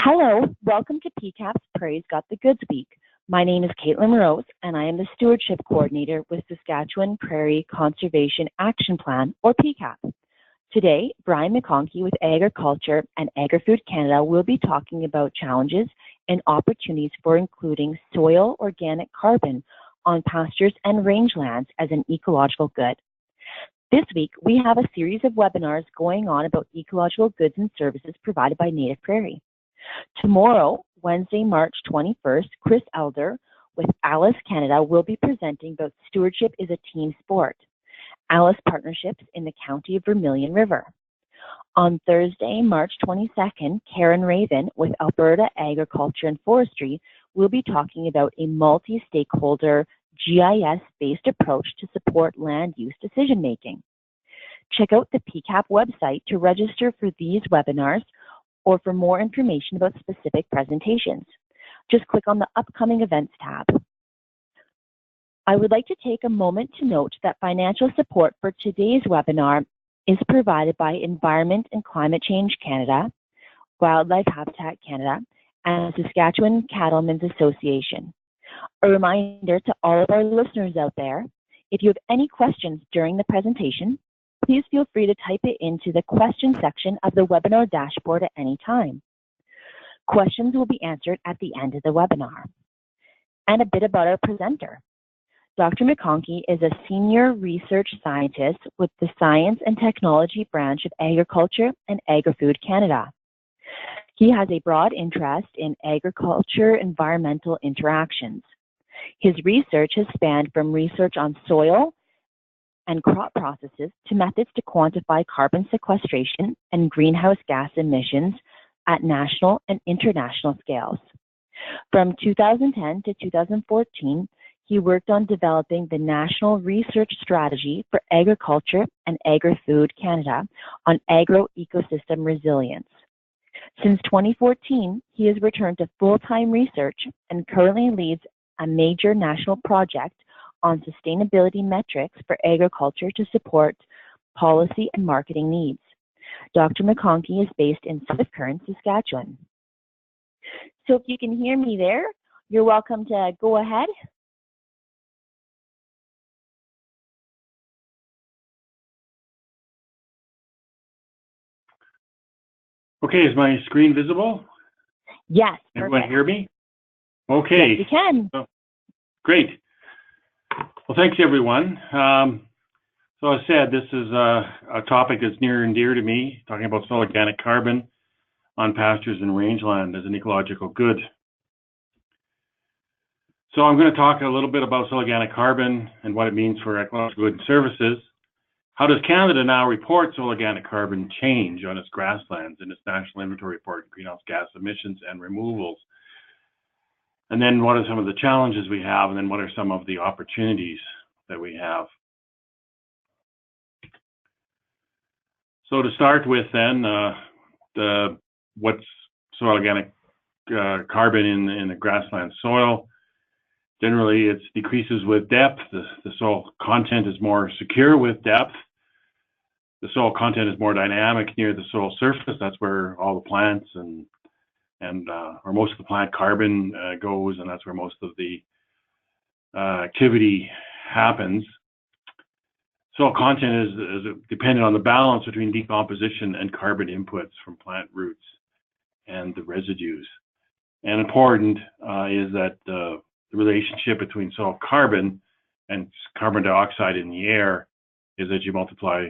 Hello, welcome to PCAP's Prairie's Got the Goods Week. My name is Caitlin Rose, and I am the Stewardship Coordinator with Saskatchewan Prairie Conservation Action Plan, or PCAP. Today, Brian McConkey with Agriculture and Agri-Food Canada will be talking about challenges and opportunities for including soil organic carbon on pastures and rangelands as an ecological good. This week, we have a series of webinars going on about ecological goods and services provided by Native Prairie. Tomorrow, Wednesday, March 21st, Chris Elder with Alice Canada will be presenting about stewardship is a team sport, Alice Partnerships in the County of Vermilion River. On Thursday, March 22nd, Karen Raven with Alberta Agriculture and Forestry will be talking about a multi-stakeholder GIS-based approach to support land use decision-making. Check out the PCAP website to register for these webinars or for more information about specific presentations. Just click on the Upcoming Events tab. I would like to take a moment to note that financial support for today's webinar is provided by Environment and Climate Change Canada, Wildlife Habitat Canada, and Saskatchewan Cattlemen's Association. A reminder to all of our listeners out there, if you have any questions during the presentation, please feel free to type it into the question section of the webinar dashboard at any time. Questions will be answered at the end of the webinar. And a bit about our presenter. Dr. McConkey is a senior research scientist with the Science and Technology branch of Agriculture and Agri-Food Canada. He has a broad interest in agriculture-environmental interactions. His research has spanned from research on soil and crop processes to methods to quantify carbon sequestration and greenhouse gas emissions at national and international scales. From 2010 to 2014, he worked on developing the National Research Strategy for Agriculture and Agri-Food Canada on Agroecosystem Resilience. Since 2014, he has returned to full-time research and currently leads a major national project on sustainability metrics for agriculture to support policy and marketing needs. Dr. McConkey is based in South Current, Saskatchewan. So if you can hear me there, you're welcome to go ahead. Okay, is my screen visible? Yes. Everyone hear me? Okay. Yes, you can. So, great. Well, thanks everyone. So as I said, this is a topic that's near and dear to me, talking about soil organic carbon on pastures and rangeland as an ecological good. So I'm going to talk a little bit about soil organic carbon and what it means for ecological goods and services. How does Canada now report soil organic carbon change on its grasslands in its National Inventory Report of Greenhouse Gas Emissions and Removals? And then what are some of the challenges we have, and then what are some of the opportunities that we have? So to start with then, what's soil organic carbon in the grassland soil? Generally, it decreases with depth. The soil content is more secure with depth. The soil content is more dynamic near the soil surface. That's where all the plants or most of the plant carbon goes, and that's where most of the activity happens. Soil content is dependent on the balance between decomposition and carbon inputs from plant roots and the residues. And important is that the relationship between soil carbon and carbon dioxide in the air is that you multiply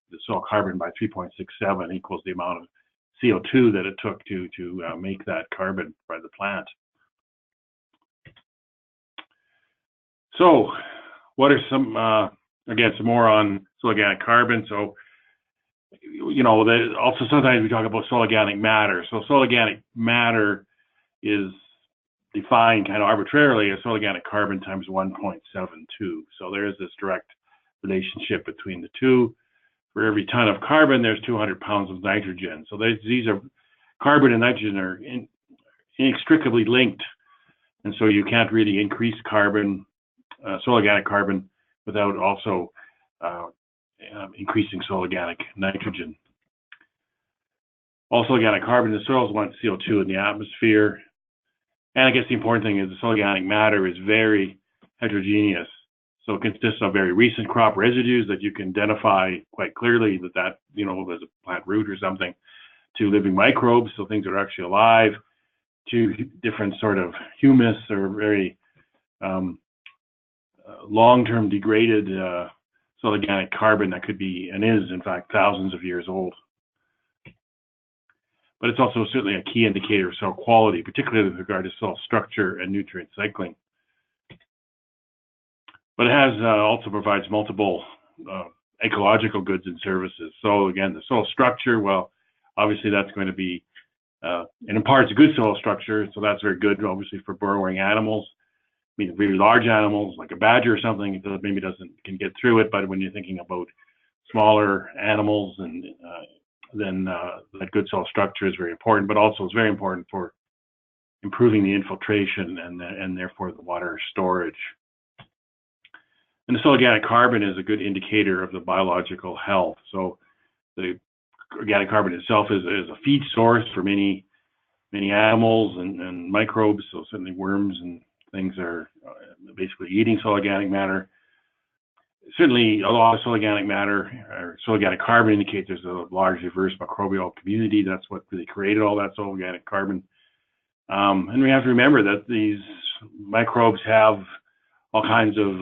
the soil carbon by 3.67 equals the amount of CO2 that it took to make that carbon by the plant. So what are some, again, some more on soil organic carbon. So, you know, also sometimes we talk about soil organic matter. So soil organic matter is defined kind of arbitrarily as soil organic carbon times 1.72. So there is this direct relationship between the two. For every ton of carbon, there's 200 pounds of nitrogen. So these are, carbon and nitrogen are inextricably linked. And so you can't really increase carbon, soil organic carbon, without also increasing soil organic nitrogen. Also, organic carbon, the soils want CO2 in the atmosphere. And I guess the important thing is the soil organic matter is very heterogeneous. So it consists of very recent crop residues that you can identify quite clearly that there's a plant root or something, to living microbes, so things that are actually alive, to different sort of humus or very long-term degraded soil organic carbon that could be, and is in fact, thousands of years old. But it's also certainly a key indicator of soil quality, particularly with regard to soil structure and nutrient cycling. But it has also provides multiple ecological goods and services. So again, the soil structure, well, obviously that's going to be, and imparts a good soil structure, so that's very good, obviously, for burrowing animals. I mean, really large animals like a badger or something, it maybe can get through it, but when you're thinking about smaller animals, and then that good soil structure is very important, but also it's very important for improving the infiltration and therefore the water storage. And the soil organic carbon is a good indicator of the biological health. So the organic carbon itself is a feed source for many animals and microbes. So certainly worms and things are basically eating soil organic matter. Certainly a lot of soil organic matter or soil organic carbon indicates there's a large diverse microbial community. That's what really created all that soil organic carbon. And we have to remember that these microbes have all kinds of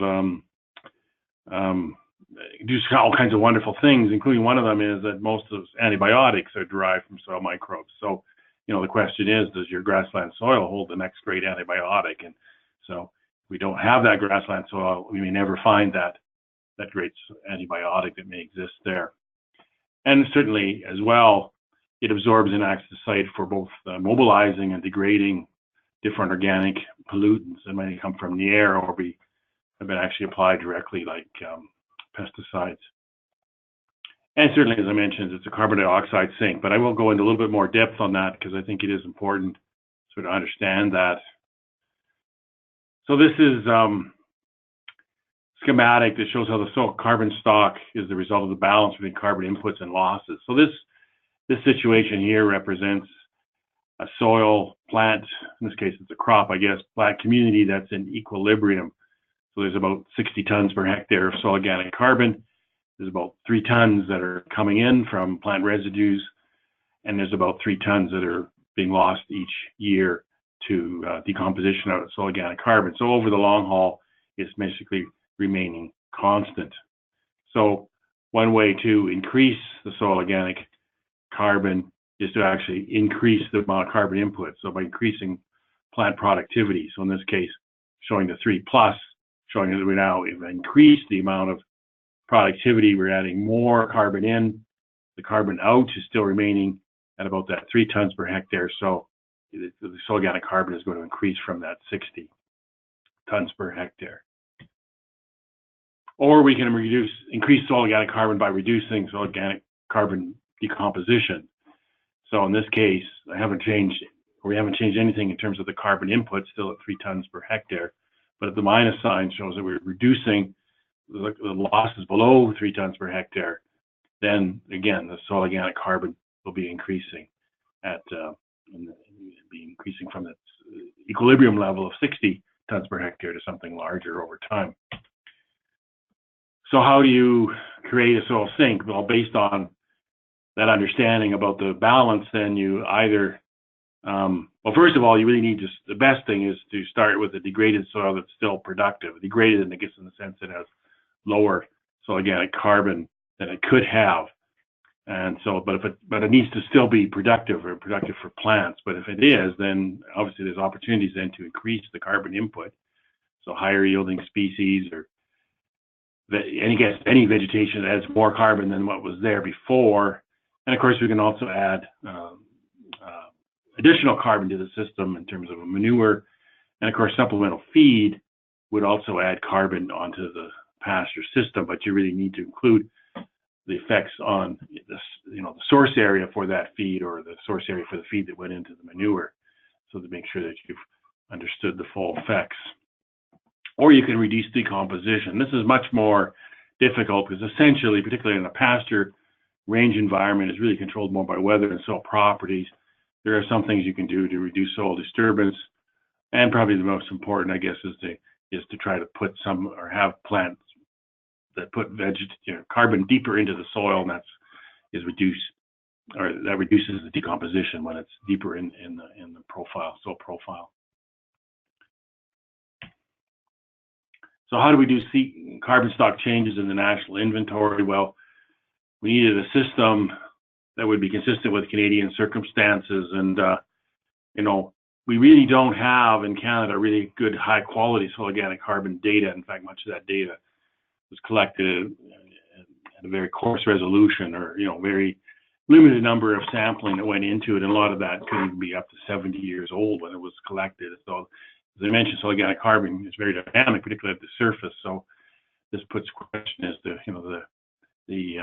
do all kinds of wonderful things, including one of them is that most of antibiotics are derived from soil microbes. So, the question is, does your grassland soil hold the next great antibiotic? And so if we don't have that grassland soil, we may never find that great antibiotic that may exist there. And certainly as well, it absorbs and acts as a site for both mobilizing and degrading different organic pollutants that might come from the air or have been actually applied directly, like pesticides. And certainly, as I mentioned, it's a carbon dioxide sink, but I will go into a little bit more depth on that because I think it is important to understand that. So this is schematic that shows how the soil carbon stock is the result of the balance between carbon inputs and losses. So this situation here represents a soil plant, in this case it's a crop, I guess, plant community that's in equilibrium. So there's about 60 tons per hectare of soil organic carbon. There's about 3 tons that are coming in from plant residues, and there's about 3 tons that are being lost each year to decomposition of soil organic carbon. So over the long haul, it's basically remaining constant. So one way to increase the soil organic carbon is to actually increase the amount of carbon input. So by increasing plant productivity, so in this case, showing the 3+, showing that we now have increased the amount of productivity, we're adding more carbon in. The carbon out is still remaining at about that 3 tons per hectare. So the soil organic carbon is going to increase from that 60 tons per hectare. Or we can increase soil organic carbon by reducing soil organic carbon decomposition. So in this case, we haven't changed anything in terms of the carbon input, still at 3 tons per hectare. But if the minus sign shows that we're reducing the losses below 3 tons per hectare, then again, the soil organic carbon will be increasing from that equilibrium level of 60 tons per hectare to something larger over time. So how do you create a soil sink? Well, based on that understanding about the balance, then you either, well, first of all, you really need to, the best thing is to start with a degraded soil that's still productive. Degraded, in the sense it has lower soil organic carbon than it could have. And so, but it needs to still be productive or productive for plants. But if it is, then obviously there's opportunities then to increase the carbon input. So higher yielding species or any vegetation that adds more carbon than what was there before. And of course, we can also add additional carbon to the system in terms of a manure. And of course, supplemental feed would also add carbon onto the pasture system, but you really need to include the effects on the source area for that feed or the source area for the feed that went into the manure, so to make sure that you've understood the full effects. Or you can reduce decomposition. This is much more difficult because essentially, particularly in a pasture range environment is really controlled more by weather and soil properties, there are some things you can do to reduce soil disturbance. And probably the most important, I guess, is to try to put some or have plants that put carbon deeper into the soil, and that reduces the decomposition when it's deeper in the soil profile. So how do we do carbon stock changes in the national inventory? Well, we needed a system that would be consistent with Canadian circumstances, and we really don't have in Canada really good high quality soil organic carbon data. In fact, much of that data was collected at a very coarse resolution, or very limited number of sampling that went into it, and a lot of that could even be up to 70 years old when it was collected. So as I mentioned, soil organic carbon is very dynamic, particularly at the surface. So this puts question as to the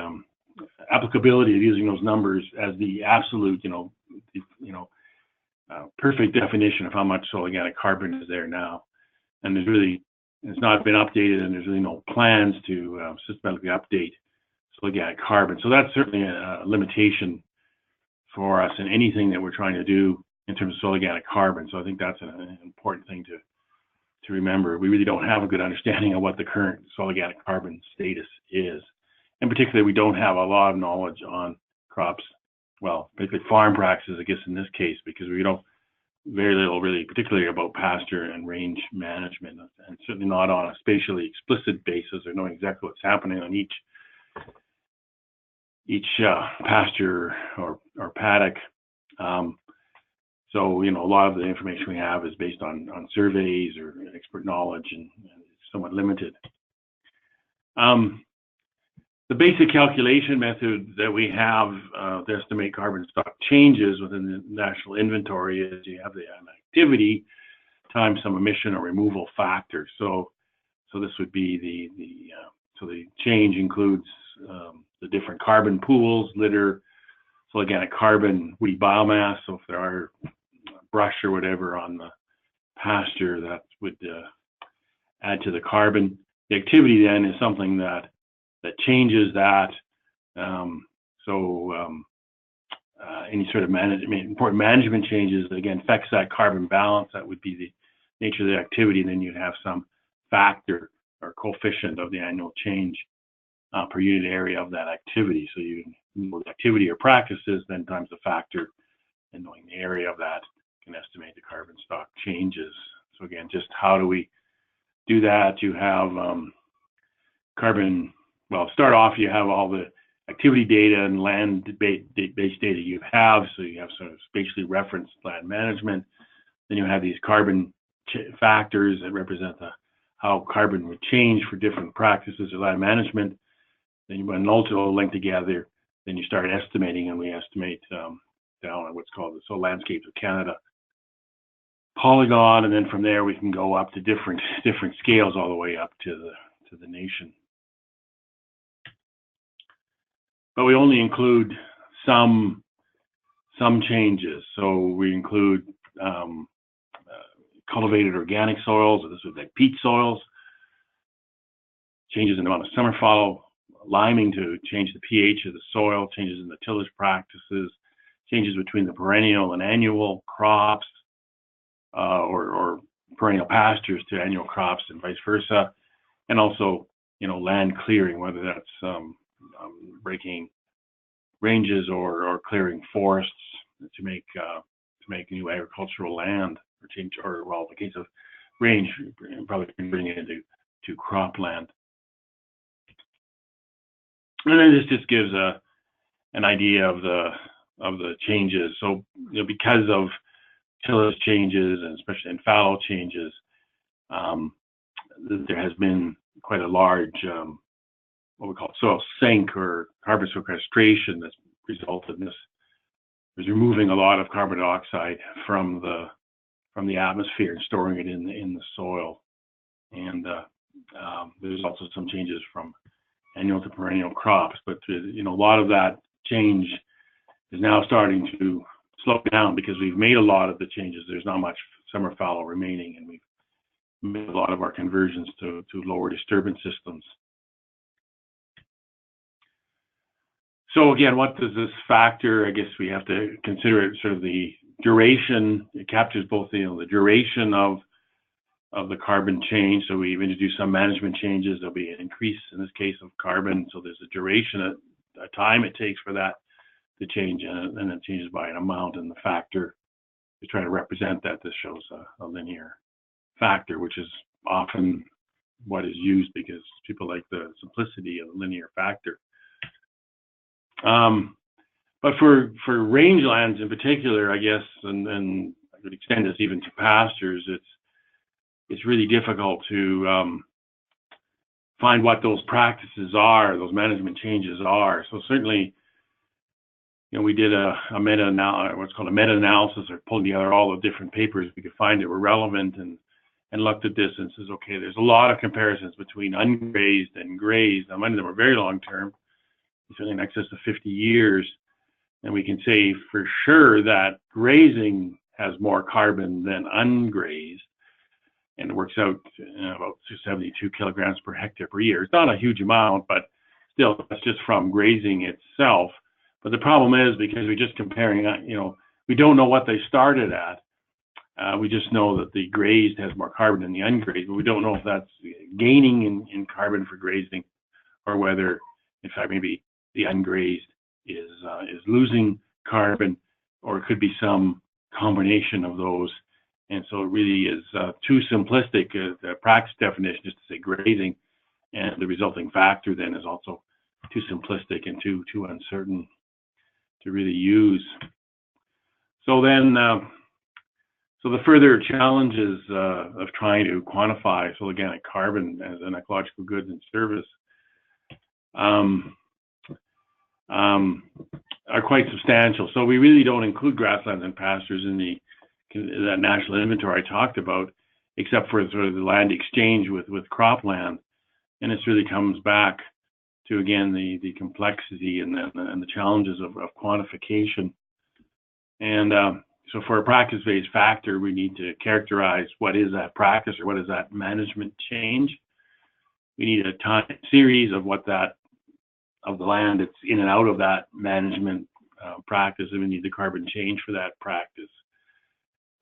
applicability of using those numbers as the absolute perfect definition of how much soil organic carbon is there now. And it's not been updated, and there's really no plans to systematically update soil organic carbon. So that's certainly a limitation for us in anything that we're trying to do in terms of soil organic carbon. So I think that's an important thing to remember. We really don't have a good understanding of what the current soil organic carbon status is. And particularly, we don't have a lot of knowledge on crops, well, particularly farm practices, I guess, in this case, because we don't very little really, particularly about pasture and range management, and certainly not on a spatially explicit basis or knowing exactly what's happening on each pasture or paddock. So, a lot of the information we have is based on surveys or expert knowledge, and it's somewhat limited. The basic calculation method that we have to estimate carbon stock changes within the national inventory is you have the activity times some emission or removal factor. So this would be the change includes the different carbon pools, litter, soil organic carbon, woody biomass. So if there are brush or whatever on the pasture, that would add to the carbon. The activity then is something that changes that. Any sort of important management changes that again affects that carbon balance. That would be the nature of the activity. And then you'd have some factor or coefficient of the annual change per unit area of that activity. So you know the activity or practices, then times the factor, and knowing the area of that can estimate the carbon stock changes. So again, just how do we do that? You have carbon. Well, start off, you have all the activity data and land-based data you have. So you have sort of spatially referenced land management. Then you have these carbon factors that represent how carbon would change for different practices of land management. Then when those all link together, then you start estimating, and we estimate down on what's called the Soil Landscapes of Canada polygon, and then from there we can go up to different scales all the way up to the nation. But we only include some changes. So we include cultivated organic soils, or this would be like peat soils, changes in the amount of summer fallow, liming to change the pH of the soil, changes in the tillage practices, changes between the perennial and annual crops, or perennial pastures to annual crops and vice versa, and also land clearing, whether that's breaking ranges or clearing forests to make new agricultural land, or change, or well, in the case of range, probably converting it into cropland. And then this just gives an idea of the changes. So because of tillage changes, and especially in fallow changes, there has been quite a large what we call soil sink or carbon sequestration that's resulted in this. Is removing a lot of carbon dioxide from the atmosphere and storing it in the soil. And there's also some changes from annual to perennial crops, but a lot of that change is now starting to slow down because we've made a lot of the changes. There's not much summer fallow remaining, and we've made a lot of our conversions to lower disturbance systems. So again, what does this factor? I guess we have to consider it sort of the duration. It captures both the duration of the carbon change. So we've introduced some management changes. There'll be an increase in this case of carbon. So there's a duration, a time it takes for that to change, and it changes by an amount. And the factor, we try to represent that. This shows a linear factor, which is often what is used because people like the simplicity of the linear factor. But for rangelands in particular, I guess, and I would extend this even to pastures, it's really difficult to find what those practices are, those management changes are. So certainly, we did a what's called a meta-analysis, or pulling together all the different papers we could find that were relevant, and looked at this and says, okay, there's a lot of comparisons between ungrazed and grazed. Now, many of them are very long term, certainly in excess of 50 years. And we can say for sure that grazing has more carbon than ungrazed. And it works out about 72 kilograms per hectare per year. It's not a huge amount, but still, that's just from grazing itself. But the problem is, because we're just comparing, we don't know what they started at. We just know that the grazed has more carbon than the ungrazed, but we don't know if that's gaining in carbon for grazing, or whether, in fact, maybe the ungrazed is losing carbon, or it could be some combination of those. And so it really is too simplistic. The practice definition is to say grazing, and the resulting factor then is also too simplistic and too uncertain to really use. So then, so the further challenges of trying to quantify organic carbon as an ecological good and service are quite substantial. So we really don't include grasslands and pastures in that national inventory I talked about, except for sort of the land exchange with cropland. And this really comes back to, again, the complexity and the challenges of quantification. And so for a practice-based factor, we need to characterize what is that practice, or what is that management change. We need a time series of of the land that's in and out of that management practice, and we need the carbon change for that practice.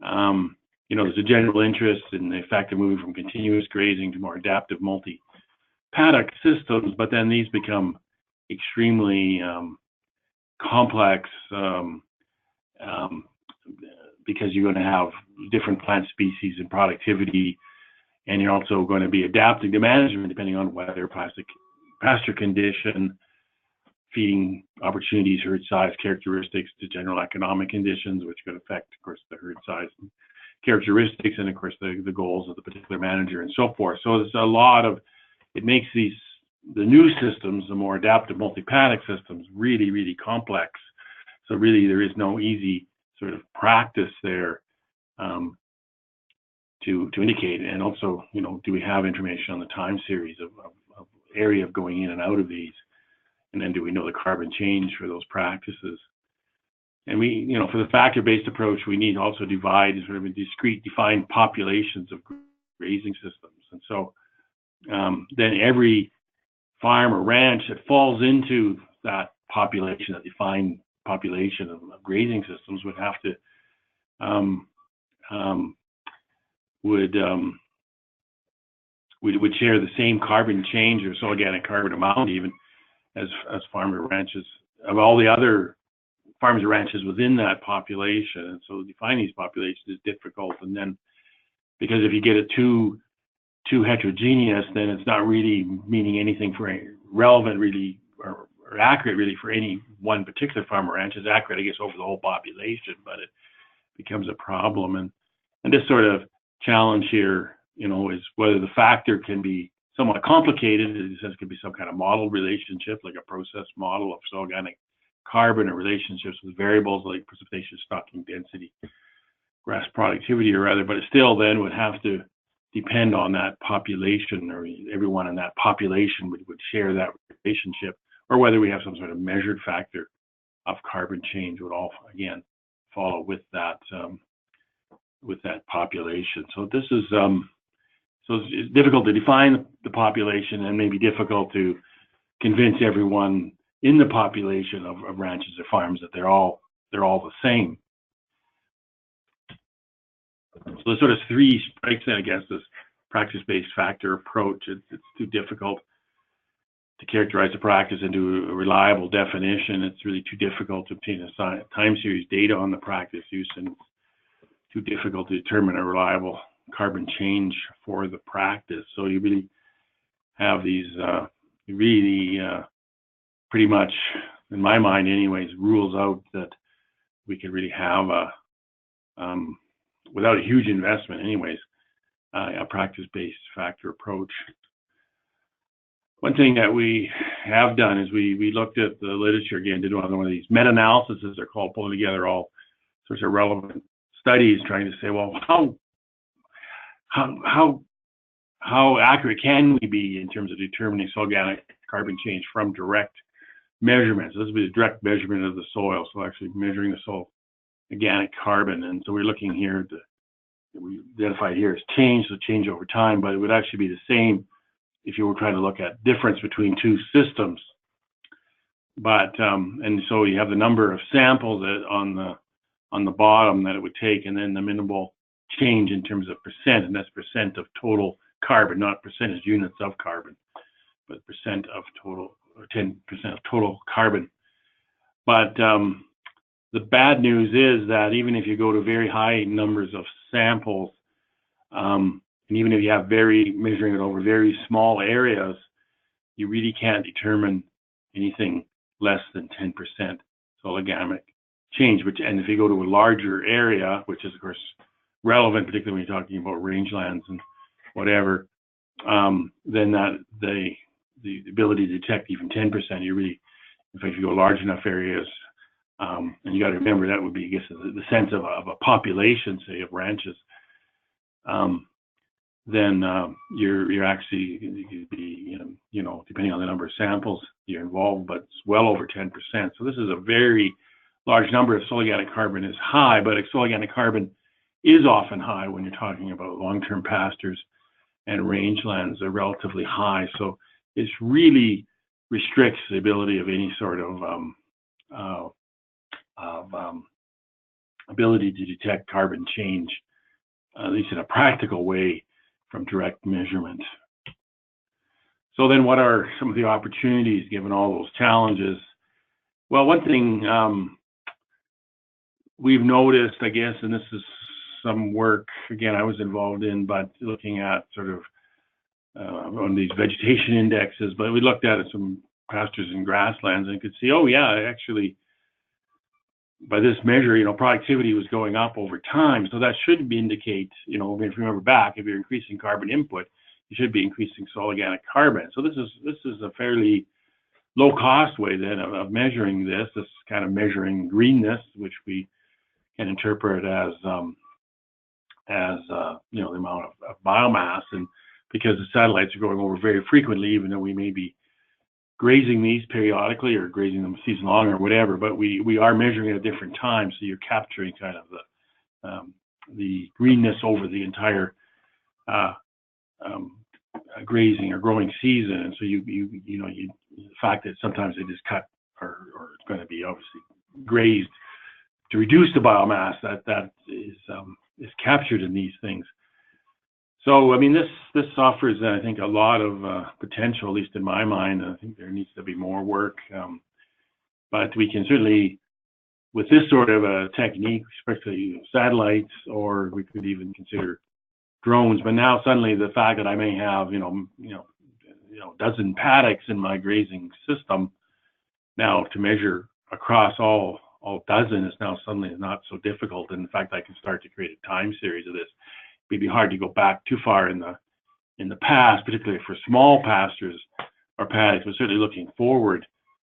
There's a general interest in the fact of moving from continuous grazing to more adaptive multi-paddock systems, but then these become extremely complex because you're going to have different plant species and productivity, and you're also going to be adapting to management depending on weather, pasture condition, feeding opportunities, herd size characteristics, to general economic conditions, which could affect, of course, the herd size characteristics, and of course the goals of the particular manager, and so forth. So there's a lot of, it makes the new systems, the more adaptive multi-paddock systems, really, really complex. So really there is no easy sort of practice there to indicate. And also, do we have information on the time series of area of going in and out of these? And then do we know the carbon change for those practices? And we, for the factor-based approach, we need to also divide sort of in discrete defined populations of grazing systems. And so then every farm or ranch that falls into that population, that defined population of grazing systems, would have to would share the same carbon change, or organic carbon amount, even as farmer ranches, of all the other farms and ranches within that population. And so defining these populations is difficult. And then, because if you get it too heterogeneous, then it's not really meaning anything for relevant, really, or accurate, really, for any one particular farm or ranch. It's accurate, I guess, over the whole population, but it becomes a problem. And this sort of challenge here, is whether the factor can be somewhat complicated. In a sense, it could be some kind of model relationship, like a process model of organic carbon, or relationships with variables like precipitation, stocking density, grass productivity, or other. But it still then would have to depend on that population, or everyone in that population would share that relationship, or whether we have some sort of measured factor of carbon change would all, again, follow with that population. So this is so it's difficult to define the population, and maybe difficult to convince everyone in the population of ranches or farms, that they're all the same. So there's sort of three strikes in against this practice-based factor approach. It's too difficult to characterize the practice into a reliable definition. It's really too difficult to obtain a time series data on the practice use, and it's too difficult to determine a reliable carbon change for the practice. So you really have these pretty much, in my mind anyways, rules out that we could really have without a huge investment anyways, a practice-based factor approach. One thing that we have done is we looked at the literature again, did one of these meta-analyses, they're called, pulling together all sorts of relevant studies, trying to say, well, how accurate can we be in terms of determining soil organic carbon change from direct measurements? This would be the direct measurement of the soil, so actually measuring the soil organic carbon. And so we're looking here we identified here as change, so change over time, but it would actually be the same if you were trying to look at difference between two systems. But and so you have the number of samples that on the bottom that it would take, and then the minimal change in terms of percent, and that's percent of total carbon, not percentage units of carbon, but percent of total, or 10% of total carbon. But the bad news is that even if you go to very high numbers of samples, and even if you have measuring it over very small areas, you really can't determine anything less than 10% soil organic change. And if you go to a larger area, which is of course relevant, particularly when you're talking about rangelands and whatever, then that the ability to detect even 10%, you really, in fact, if you go large enough areas, and you got to remember that would be, I guess, the sense of a population, say, of ranches, then you're actually, you'd be, depending on the number of samples you're involved, but it's well over 10%. So this is a very large number. Of soil organic carbon is high, but soil organic carbon is often high when you're talking about long-term pastures and rangelands are relatively high. So it really restricts the ability of any sort of ability to detect carbon change, at least in a practical way, from direct measurement. So then what are some of the opportunities given all those challenges? Well, one thing we've noticed, I guess, and this is some work, again, I was involved in, but looking at sort of on these vegetation indexes, but we looked at some pastures and grasslands and could see, oh yeah, actually, by this measure, productivity was going up over time. So that should indicate, if you remember back, if you're increasing carbon input, you should be increasing soil organic carbon. So this is a fairly low cost way then of measuring this kind of measuring greenness, which we can interpret as the amount of biomass. And because the satellites are going over very frequently, even though we may be grazing these periodically or grazing them season long or whatever, but we are measuring at different times, so you're capturing kind of the greenness over the entire grazing or growing season. And so the fact that sometimes they just cut or it's going to be obviously grazed to reduce the biomass, that is captured in these things. So, I mean, this offers, I think, a lot of potential, at least in my mind. I think there needs to be more work, but we can certainly, with this sort of a technique, especially satellites, or we could even consider drones. But now suddenly, the fact that I may have, dozen paddocks in my grazing system, now to measure across all dozen is now suddenly not so difficult. And in fact, I can start to create a time series of this. It'd be hard to go back too far in the past, particularly for small pastures or paddocks. But certainly looking forward,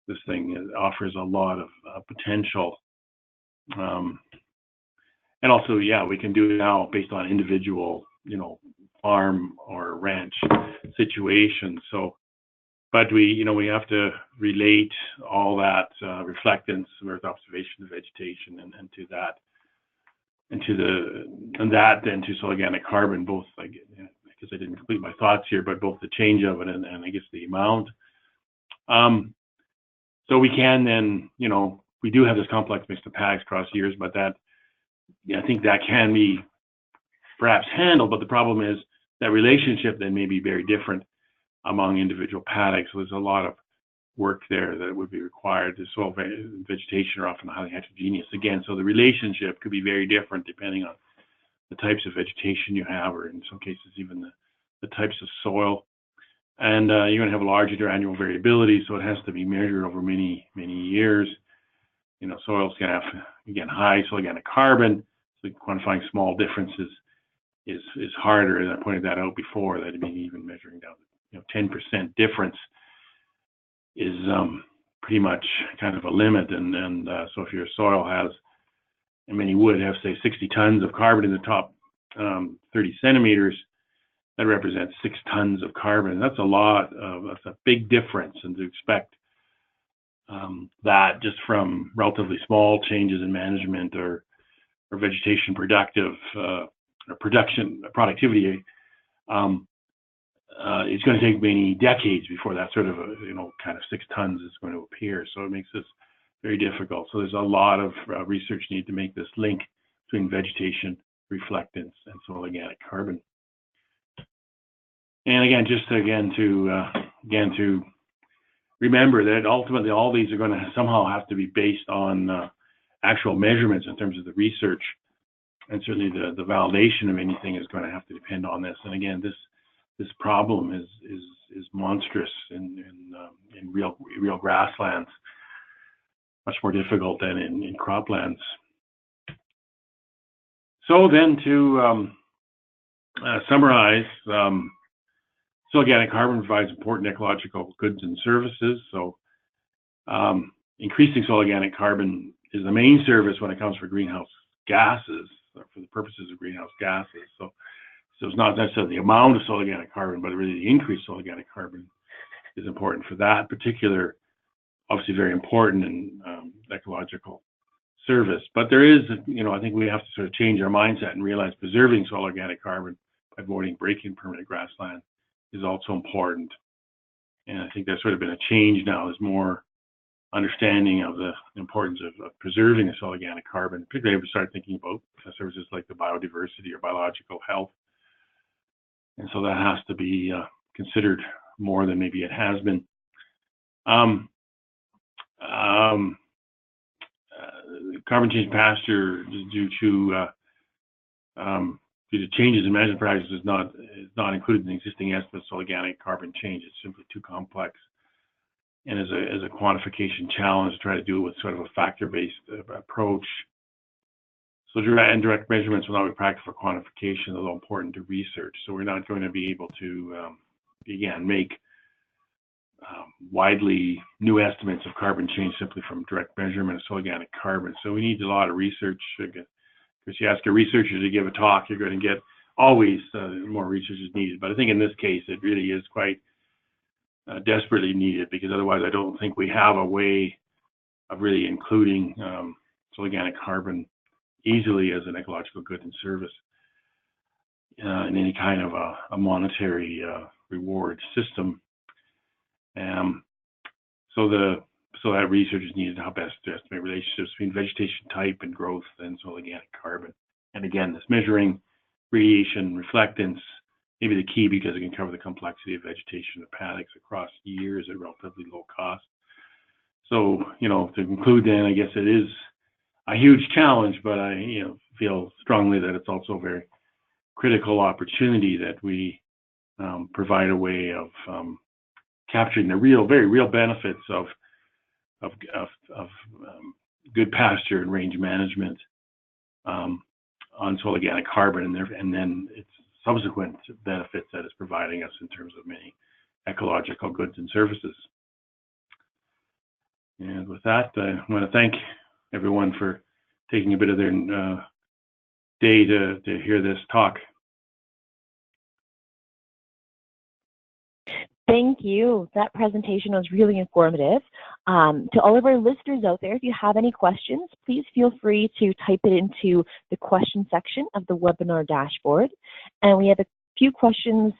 this thing offers a lot of potential. And also, yeah, we can do it now based on individual, farm or ranch situations. So, but we have to relate all that reflectance, earth observation of vegetation, and to that. Then to soil organic carbon, both, I guess I didn't complete my thoughts here, but both the change of it and I guess the amount. So we can then, we do have this complex mix of paddocks across years, but I think that can be perhaps handled, but the problem is that relationship then may be very different among individual paddocks. So there's a lot of work there that would be required. The soil vegetation are often highly heterogeneous again, so the relationship could be very different depending on the types of vegetation you have, or in some cases even the types of soil. And you're going to have a large interannual variability, so it has to be measured over many, many years. Soil's going to have, again, high soil organic carbon, so quantifying small differences is harder, and I pointed that out before, that maybe even measuring down 10% difference is pretty much kind of a limit. And so if your soil has, and many would have, say, 60 tons of carbon in the top 30 centimeters, that represents 6 tons of carbon. That's a big difference, and to expect that just from relatively small changes in management or vegetation productivity, it's going to take many decades before that sort of kind of 6 tons is going to appear. So it makes this very difficult. So there's a lot of research needed to make this link between vegetation, reflectance, and soil organic carbon. And again, to remember that ultimately all these are going to somehow have to be based on actual measurements in terms of the research, and certainly the validation of anything is going to have to depend on this. And again, this problem is monstrous in real grasslands, much more difficult than in croplands. So then to summarize, soil organic carbon provides important ecological goods and services. So increasing soil organic carbon is the main service when it comes for greenhouse gases, for the purposes of greenhouse gases. So it's not necessarily the amount of soil organic carbon, but really the increased soil organic carbon is important for that particular, obviously very important in ecological service. But there is, I think we have to sort of change our mindset and realize preserving soil organic carbon by avoiding breaking permanent grassland is also important. And I think there's sort of been a change now. There's more understanding of the importance of preserving the soil organic carbon, particularly if we start thinking about services like the biodiversity or biological health. And so that has to be considered more than maybe it has been. Carbon change pasture due to changes in management practices is not included in the existing estimate of soil organic carbon change. It's simply too complex, and as a quantification challenge to try to do it with sort of a factor-based approach. So direct measurements will not be practical for quantification, although important to research. So we're not going to be able to, again, make widely new estimates of carbon change simply from direct measurement of soil organic carbon. So we need a lot of research. Because you ask a researcher to give a talk, you're going to get always more research is needed. But I think in this case, it really is quite desperately needed, because otherwise I don't think we have a way of really including soil organic carbon easily as an ecological good and service in any kind of a monetary reward system. So that research is needed, how best to estimate relationships between vegetation type and growth and soil organic carbon. And again, this measuring radiation, reflectance, may be the key, because it can cover the complexity of vegetation of paddocks across years at relatively low cost. So, to conclude then, I guess it is a huge challenge, but I feel strongly that it's also a very critical opportunity that we provide a way of capturing the very real benefits of good pasture and range management on soil organic carbon, and then its subsequent benefits that it's providing us in terms of many ecological goods and services. And with that, I want to thank everyone for taking a bit of their day to hear this talk. Thank you. That presentation was really informative. To all of our listeners out there, if you have any questions, please feel free to type it into the question section of the webinar dashboard. And we have a few questions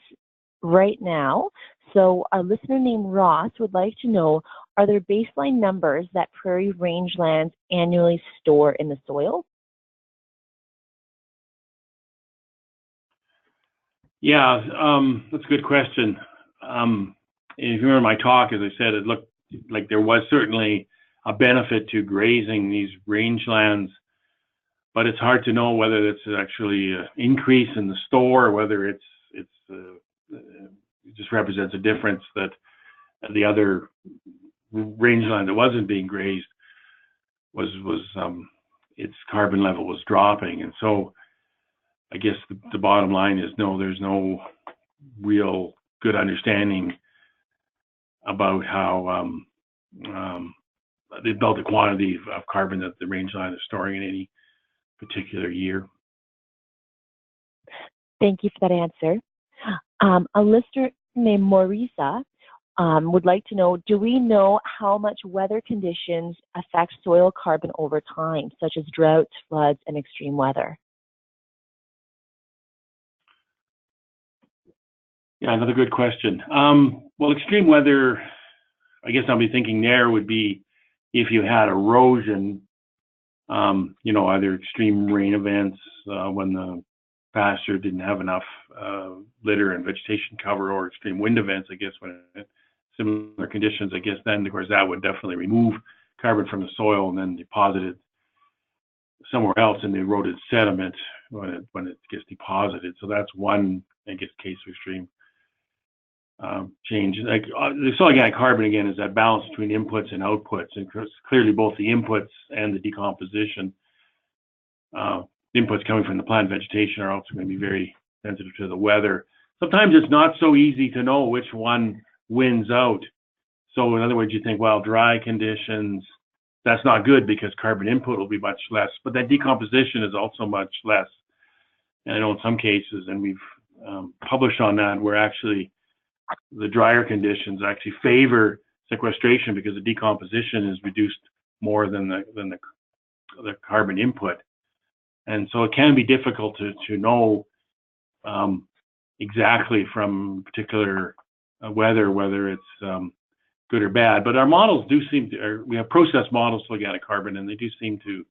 right now. So a listener named Ross would like to know, are there baseline numbers that prairie rangelands annually store in the soil? Yeah, that's a good question. If you remember my talk, as I said, it looked like there was certainly a benefit to grazing these rangelands, but it's hard to know whether it's actually an increase in the store or whether it just represents a difference that the other rangeland that wasn't being grazed was its carbon level was dropping. And so I guess the bottom line is no, there's no real good understanding about how about the quantity of carbon that the rangeland is storing in any particular year. Thank you for that answer. A listener named Maurisa would like to know, do we know how much weather conditions affect soil carbon over time, such as droughts, floods, and extreme weather? Yeah, another good question. Well, extreme weather, I guess I'll be thinking there would be if you had erosion, either extreme rain events when the pasture didn't have enough litter and vegetation cover, or extreme wind events, I guess, when similar conditions, I guess then, of course, that would definitely remove carbon from the soil and then deposit it somewhere else in the eroded sediment when it gets deposited. So that's one, I guess, case of extreme change. Like the soil organic carbon, again, is that balance between inputs and outputs, and clearly both the inputs and the decomposition. Inputs coming from the plant vegetation are also going to be very sensitive to the weather. Sometimes it's not so easy to know which one wins out. So in other words, you think, well, dry conditions, that's not good because carbon input will be much less, but that decomposition is also much less. And I know in some cases, and we've published on that, where actually the drier conditions actually favor sequestration because the decomposition is reduced more than the carbon input. And so it can be difficult to know exactly from particular weather whether it's good or bad. But our models do seem to, we have process models for organic carbon, and they do seem to,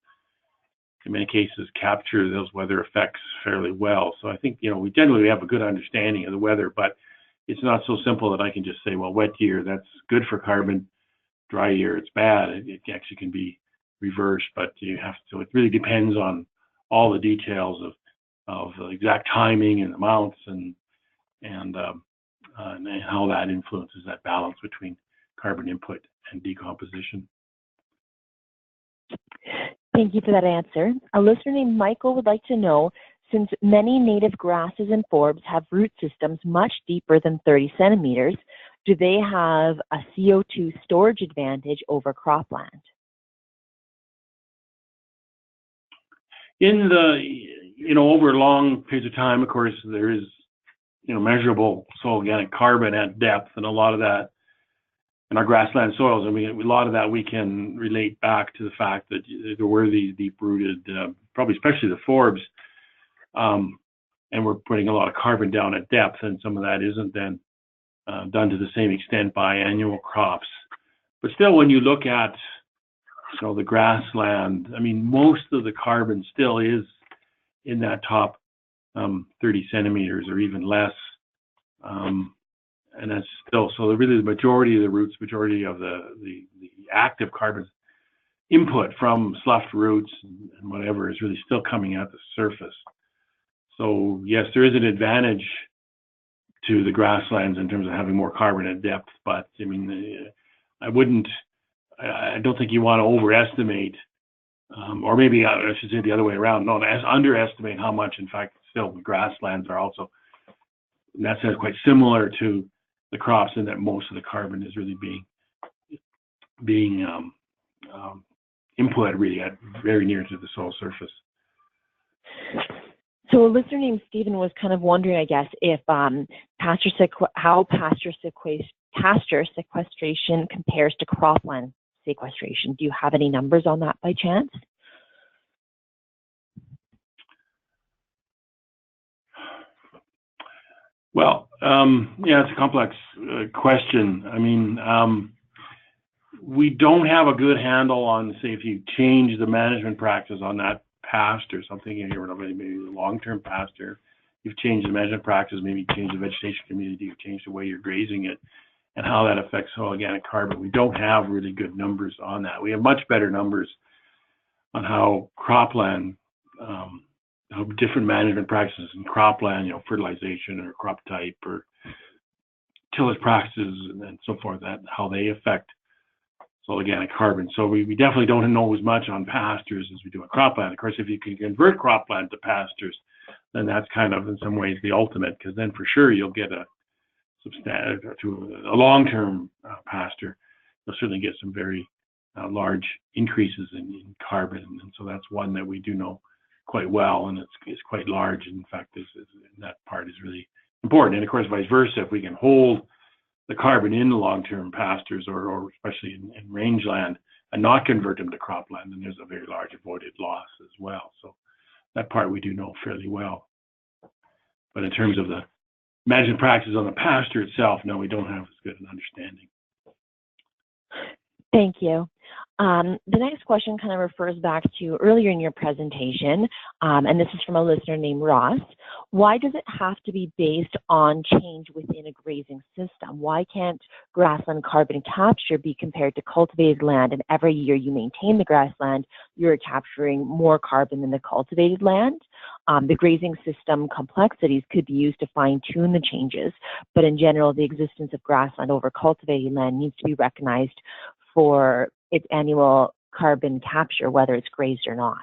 in many cases, capture those weather effects fairly well. So I think, we generally have a good understanding of the weather, but it's not so simple that I can just say, well, wet year, that's good for carbon, dry year, it's bad. It actually can be reversed, but you have to, it really depends on all the details of the exact timing and amounts and how that influences that balance between carbon input and decomposition. Thank you for that answer. A listener named Michael would like to know, since many native grasses and forbs have root systems much deeper than 30 centimeters, do they have a CO2 storage advantage over cropland? In the, over long periods of time, of course, there is, measurable soil organic carbon at depth, and a lot of that in our grassland soils, and a lot of that we can relate back to the fact that there were these deep-rooted, probably especially the forbs, and we're putting a lot of carbon down at depth, and some of that isn't then done to the same extent by annual crops. But still, when you look at the grassland, most of the carbon still is in that top 30 centimeters or even less. And that's still, so really the majority of the roots, majority of the active carbon input from sloughed roots and whatever is really still coming at the surface. So yes, there is an advantage to the grasslands in terms of having more carbon at depth, but I don't think you want to overestimate, or maybe I should say the other way around, underestimate how much, in fact, still the grasslands are also, in that sense, quite similar to the crops, in that most of the carbon is really being input really at very near to the soil surface. So a listener named Stephen was kind of wondering, I guess, if how pasture sequestration compares to cropland sequestration. Do you have any numbers on that by chance? Well, yeah, it's a complex question. we don't have a good handle on, say, if you change the management practice on that pasture, something in here, maybe a long-term pasture, you've changed the management practice, maybe you changed the vegetation community, you've changed the way you're grazing it, and how that affects soil organic carbon. We don't have really good numbers on that. We have much better numbers on how cropland, how different management practices in cropland, fertilization or crop type or tillage practices and so forth, that how they affect soil organic carbon. So we definitely don't know as much on pastures as we do on cropland. Of course, if you can convert cropland to pastures, then that's kind of in some ways the ultimate, because then for sure you'll get a long-term pasture. You'll certainly get some very large increases in carbon, and so that's one that we do know quite well, and it's quite large. In fact, that part is really important. And of course, vice versa, if we can hold the carbon in the long-term pastures, or especially in rangeland, and not convert them to cropland, then there's a very large avoided loss as well. So that part we do know fairly well. But in terms of the management practices on the pasture itself, no, we don't have as good an understanding. Thank you. The next question kind of refers back to earlier in your presentation, and this is from a listener named Ross. Why does it have to be based on change within a grazing system? Why can't grassland carbon capture be compared to cultivated land, and every year you maintain the grassland, you're capturing more carbon than the cultivated land? The grazing system complexities could be used to fine-tune the changes, but in general, the existence of grassland over cultivated land needs to be recognized for its annual carbon capture, whether it's grazed or not.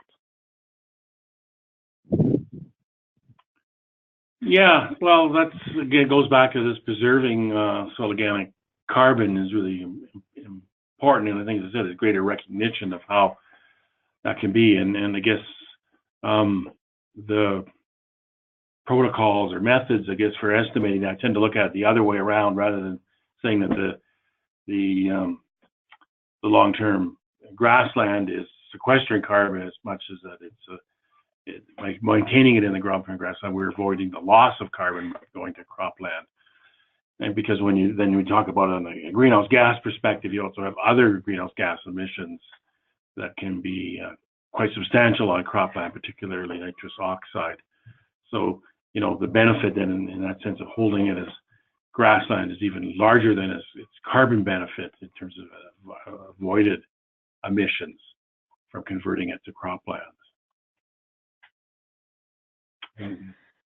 Yeah, well, that's again goes back to this preserving soil organic carbon is really important, and I think, as I said, a greater recognition of how that can be, and I guess the protocols or methods, I guess, for estimating that tend to look at it the other way around, rather than saying that the long-term grassland is sequestering carbon as much as that by maintaining it in the grassland, we're avoiding the loss of carbon going to cropland. And because when you talk about it on a greenhouse gas perspective, you also have other greenhouse gas emissions that can be quite substantial on cropland, particularly nitrous oxide. So, the benefit then in that sense of holding it as grassland is even larger than its carbon benefit in terms of avoided emissions from converting it to croplands.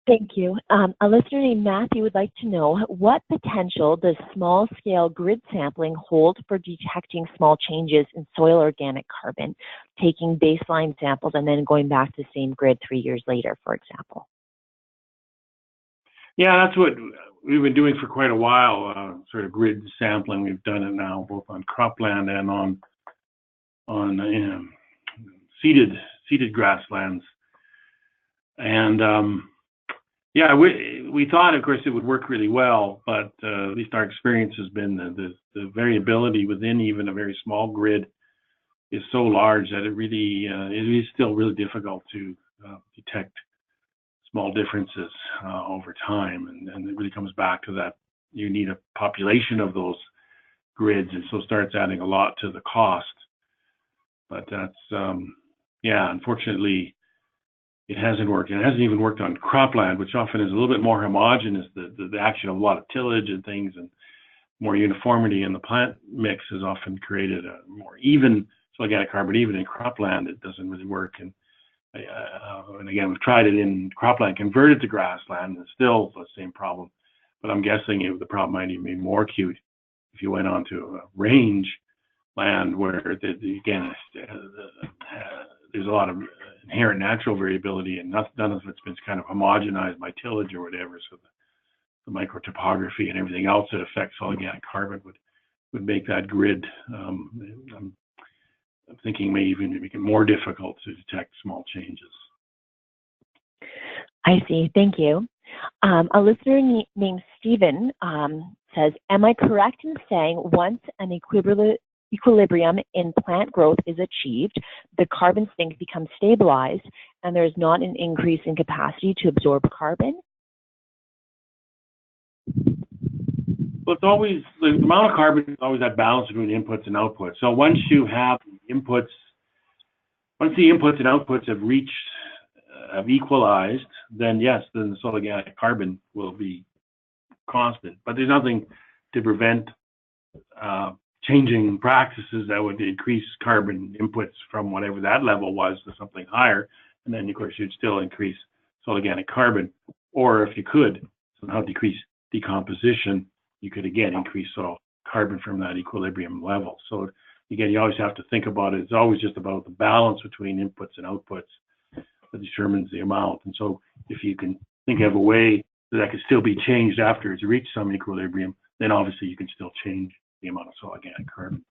Thank you. A listener named Matthew would like to know, what potential does small-scale grid sampling hold for detecting small changes in soil organic carbon, taking baseline samples and then going back to the same grid 3 years later, for example? Yeah, that's what we've been doing for quite a while, sort of grid sampling. We've done it now both on cropland and on seeded grasslands. And yeah, we thought, of course, it would work really well, but at least our experience has been that the variability within even a very small grid is so large that it is still really difficult to detect small differences over time, and it really comes back to that you need a population of those grids, and so starts adding a lot to the cost. But that's yeah, unfortunately, it hasn't worked. And it hasn't even worked on cropland, which often is a little bit more homogeneous. The action of a lot of tillage and things, and more uniformity in the plant mix has often created a more even soil organic carbon. Even in cropland, it doesn't really work. And again, we've tried it in cropland, converted to grassland, and it's still the same problem. But I'm guessing the problem might even be more acute if you went on to a range land where, again, there's a lot of inherent natural variability, and none of it's been kind of homogenized by tillage or whatever. So the microtopography and everything else that affects soil organic carbon would make that grid, I'm thinking, may even make it more difficult to detect small changes. I see. Thank you. A listener named Stephen says, am I correct in saying once an equilibrium in plant growth is achieved, the carbon sink becomes stabilized and there is not an increase in capacity to absorb carbon? Well, it's always, the amount of carbon is always that balance between inputs and outputs. So once you have inputs, once the inputs and outputs have reached, have equalized, then yes, then the soil organic carbon will be constant. But there's nothing to prevent changing practices that would increase carbon inputs from whatever that level was to something higher. And then, of course, you'd still increase soil organic carbon. Or if you could somehow decrease decomposition, you could again increase soil carbon from that equilibrium level. So again, you always have to think about it. It's always just about the balance between inputs and outputs that determines the amount. And so if you can think of a way that can still be changed after it's reached some equilibrium, then obviously you can still change the amount of soil organic carbon.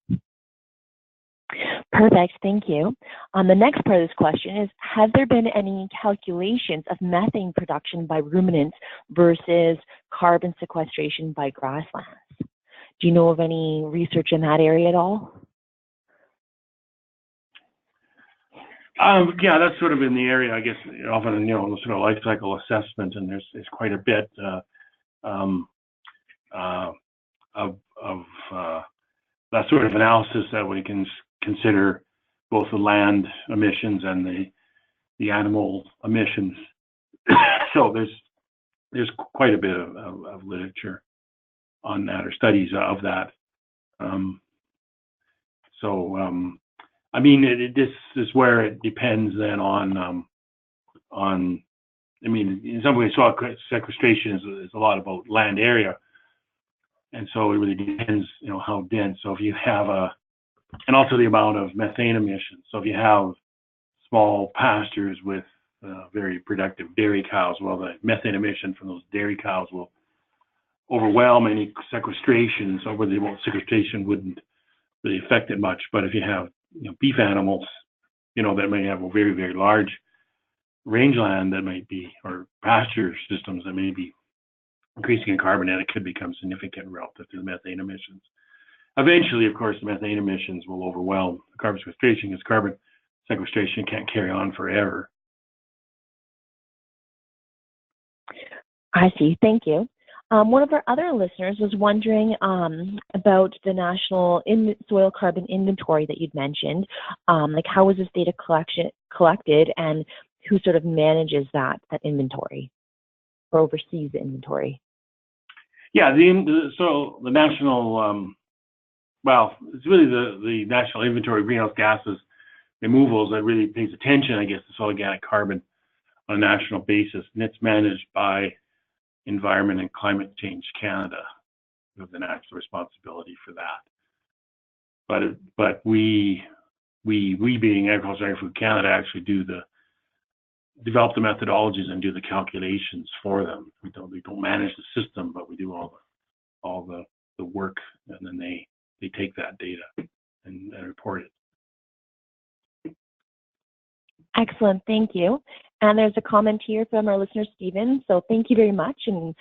Perfect, thank you. The next part of this question is, have there been any calculations of methane production by ruminants versus carbon sequestration by grasslands? Do you know of any research in that area at all? Yeah, that's sort of in the area, I guess, often, sort of life cycle assessment, and there's quite a bit of that sort of analysis that we can consider both the land emissions and the animal emissions. So there's quite a bit of literature on that, or studies of that. I mean, this is where it depends then on I mean, in some ways, soil sequestration is a lot about land area, and so it really depends, how dense. So if you have and also the amount of methane emissions. So if you have small pastures with very productive dairy cows, well, the methane emission from those dairy cows will overwhelm any sequestration. So where the sequestration wouldn't really affect it much. But if you have beef animals, that may have a very, very large rangeland that might be, or pasture systems that may be increasing in carbon, and it could become significant relative to the methane emissions. Eventually, of course, the methane emissions will overwhelm the carbon sequestration, because carbon sequestration can't carry on forever. I see, thank you. One of our other listeners was wondering about the national soil carbon inventory that you'd mentioned. Like, how was this data collected, and who sort of manages that inventory or oversees the inventory? Yeah, so the national, it's really the National Inventory of Greenhouse Gases Removals that really pays attention, I guess, to soil organic carbon on a national basis, and it's managed by Environment and Climate Change Canada, who have the national responsibility for that. But we being Agriculture and Agri-Food Canada actually develop the methodologies and do the calculations for them. We don't manage the system, but we do all the work, and then they take that data and report it. Excellent, thank you. And there's a comment here from our listener, Stephen. So thank you very much, and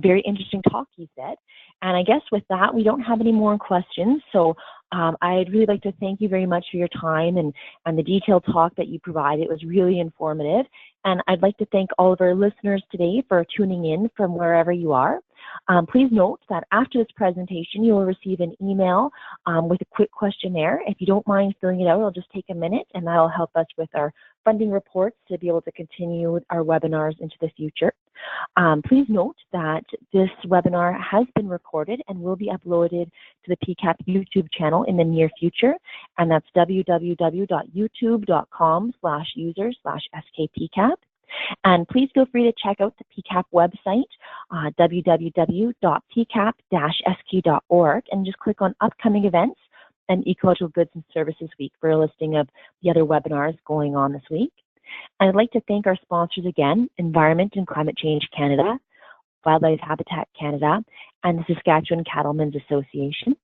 very interesting talk, he said. And I guess with that, we don't have any more questions. So I'd really like to thank you very much for your time and the detailed talk that you provided. It was really informative. And I'd like to thank all of our listeners today for tuning in from wherever you are. Please note that after this presentation, you will receive an email with a quick questionnaire. If you don't mind filling it out, it'll just take a minute, and that'll help us with our funding reports to be able to continue with our webinars into the future. Please note that this webinar has been recorded and will be uploaded to the PCAP YouTube channel in the near future, and that's www.youtube.com/user/skpcap. And please feel free to check out the PCAP website, www.pcap-sq.org, and just click on upcoming events and Ecological Goods and Services Week for a listing of the other webinars going on this week. And I'd like to thank our sponsors again, Environment and Climate Change Canada, Wildlife Habitat Canada, and the Saskatchewan Cattlemen's Association.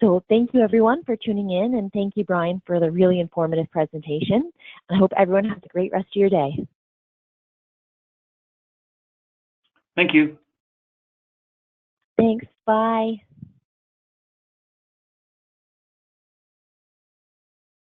So thank you everyone for tuning in, and thank you, Brian, for the really informative presentation. I hope everyone has a great rest of your day. Thank you. Thanks, bye.